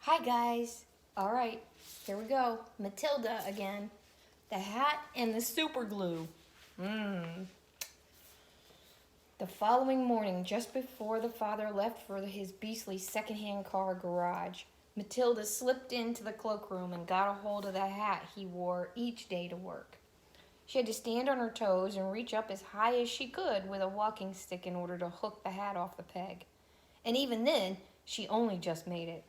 Hi guys. All right, here we go. Matilda again. The hat and the super glue. Mmm. The following morning, just before the father left for his beastly second-hand car garage, Matilda slipped into the cloakroom and got a hold of the hat he wore each day to work. She had to stand on her toes and reach up as high as she could with a walking stick in order to hook the hat off the peg. And even then, she only just made it.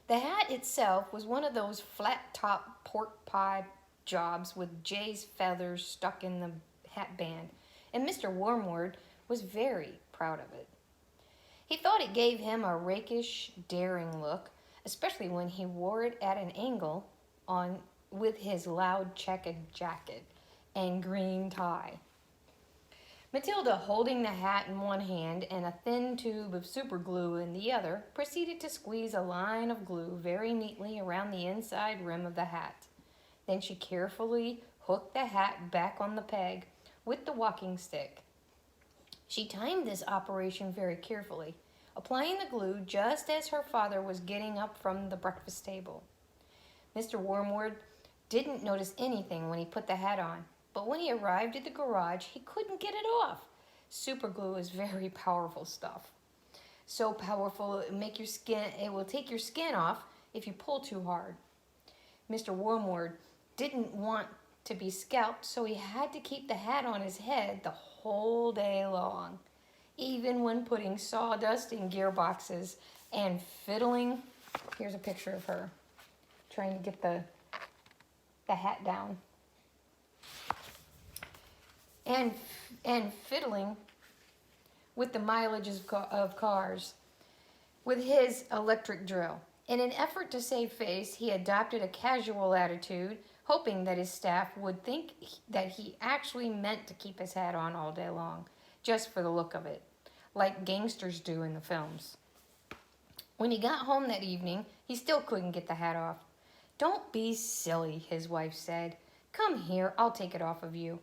The hat itself was one of those flat-top pork pie jobs with Jay's feathers stuck in the hat band, and Mr. Wormwood was very proud of it. He thought it gave him a rakish, daring look, especially when he wore it at an angle on with his loud checkered jacket and green tie. Matilda, holding the hat in one hand and a thin tube of superglue in the other, proceeded to squeeze a line of glue very neatly around the inside rim of the hat. Then she carefully hooked the hat back on the peg with the walking stick. She timed this operation very carefully, applying the glue just as her father was getting up from the breakfast table. Mr. Wormwood didn't notice anything when he put the hat on, but when he arrived at the garage, he couldn't get it off. Superglue is very powerful stuff. So powerful it will take your skin off if you pull too hard. Mr. Wormwood didn't want to be scalped, so he had to keep the hat on his head the whole day long, even when putting sawdust in gearboxes and fiddling. Here's a picture of her trying to get the hat down. And fiddling with the mileage of cars with his electric drill. In an effort to save face, he adopted a casual attitude, hoping that his staff would think that he actually meant to keep his hat on all day long, just for the look of it, like gangsters do in the films. When he got home that evening, he still couldn't get the hat off. "Don't be silly," his wife said. "Come here, I'll take it off of you."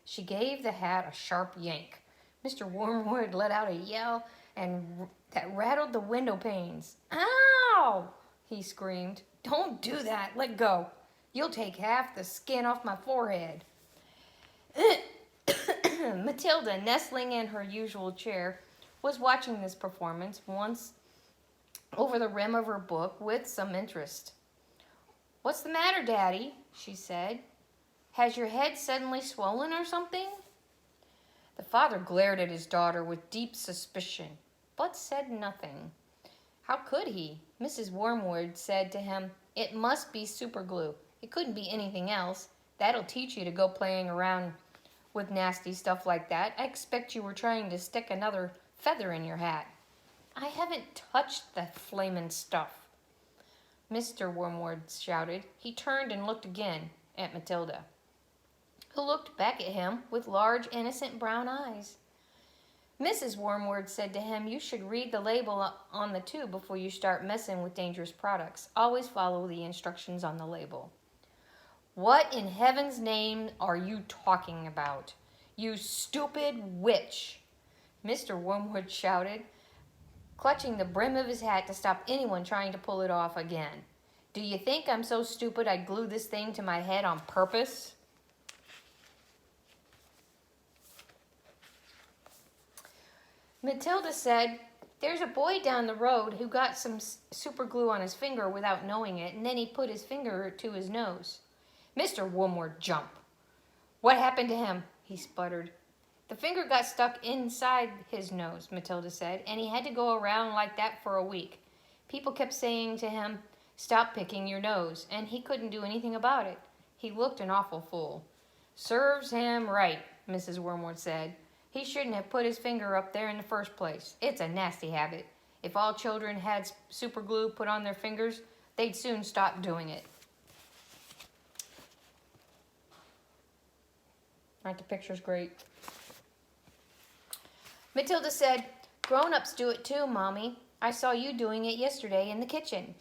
She gave the hat a sharp yank. Mr. Wormwood let out a yell that rattled the window panes. "Ow!" he screamed. "Don't do that. Let go. You'll take half the skin off my forehead." Matilda, nestling in her usual chair, was watching this performance once over the rim of her book with some interest. "What's the matter, Daddy?" she said. "Has your head suddenly swollen or something?" The father glared at his daughter with deep suspicion, but said nothing. How could he? Mrs. Wormwood said to him, "It must be superglue. It couldn't be anything else. That'll teach you to go playing around with nasty stuff like that. I expect you were trying to stick another feather in your hat." "I haven't touched the flamin' stuff," Mr. Wormwood shouted. He turned and looked again at Matilda, who looked back at him with large, innocent brown eyes. Mrs. Wormwood said to him, "You should read the label on the tube before you start messing with dangerous products. Always follow the instructions on the label." "What in heaven's name are you talking about, you stupid witch?" Mr. Wormwood shouted, clutching the brim of his hat to stop anyone trying to pull it off again. "Do you think I'm so stupid I'd glue this thing to my head on purpose?" Matilda said, "There's a boy down the road who got some super glue on his finger without knowing it, and then he put his finger to his nose." Mr. Wormwood jumped. "What happened to him?" he sputtered. "The finger got stuck inside his nose," Matilda said, "and he had to go around like that for a week. People kept saying to him, 'Stop picking your nose,' and he couldn't do anything about it. He looked an awful fool." "Serves him right," Mrs. Wormwood said. "He shouldn't have put his finger up there in the first place. It's a nasty habit. If all children had super glue put on their fingers, they'd soon stop doing it." Aren't the pictures great? Matilda said, "Grown-ups do it too, Mommy. I saw you doing it yesterday in the kitchen."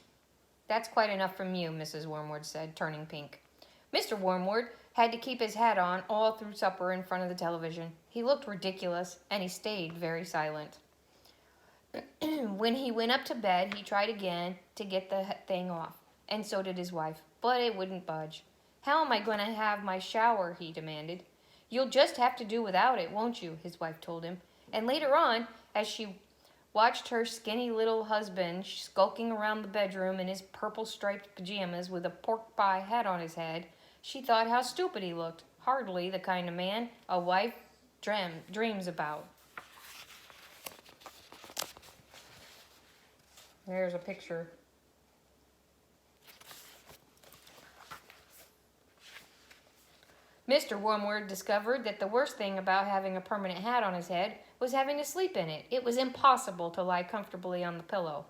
"That's quite enough from you," Mrs. Wormwood said, turning pink. Mr. Wormwood had to keep his hat on all through supper in front of the television. He looked ridiculous, and he stayed very silent. When he went up to bed, he tried again to get the thing off, and so did his wife, but it wouldn't budge. "How am I going to have my shower?" he demanded. "You'll just have to do without it, won't you?" his wife told him. And later on, as she watched her skinny little husband skulking around the bedroom in his purple striped pajamas with a pork pie hat on his head, she thought how stupid he looked. Hardly the kind of man a wife dreams about. There's a picture. Mr. Wormwood discovered that the worst thing about having a permanent hat on his head was having to sleep in it. It was impossible to lie comfortably on the pillow.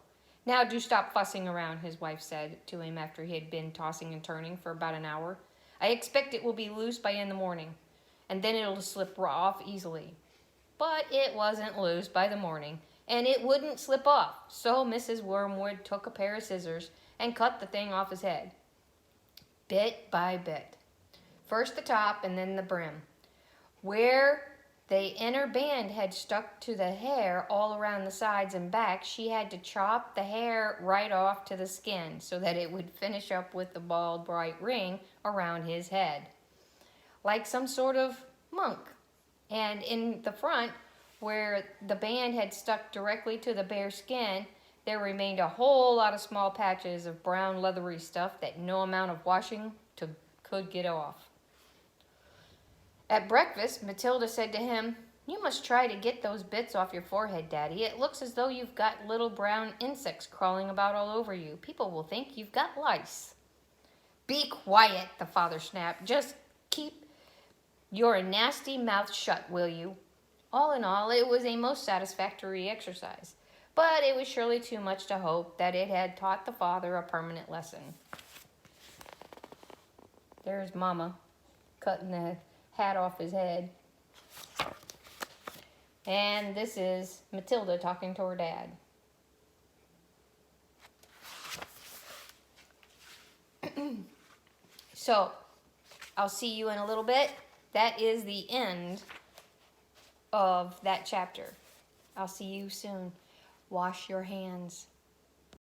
"Now do stop fussing around," his wife said to him after he had been tossing and turning for about an hour. "I expect it will be loose by in the morning, and then it'll slip off easily." But it wasn't loose by the morning, and it wouldn't slip off, so Mrs. Wormwood took a pair of scissors and cut the thing off his head, bit by bit. First the top and then the brim. Where the inner band had stuck to the hair all around the sides and back, she had to chop the hair right off to the skin so that it would finish up with the bald, bright ring around his head, like some sort of monk. And in the front, where the band had stuck directly to the bare skin, there remained a whole lot of small patches of brown leathery stuff that no amount of washing could get off. At breakfast, Matilda said to him, "You must try to get those bits off your forehead, Daddy. It looks as though you've got little brown insects crawling about all over you. People will think you've got lice." "Be quiet," the father snapped. "Just keep your nasty mouth shut, will you?" All in all, it was a most satisfactory exercise, but it was surely too much to hope that it had taught the father a permanent lesson. There's Mama cutting the hat off his head. And this is Matilda talking to her dad. So, I'll see you in a little bit. That is the end of that chapter. I'll see you soon. Wash your hands.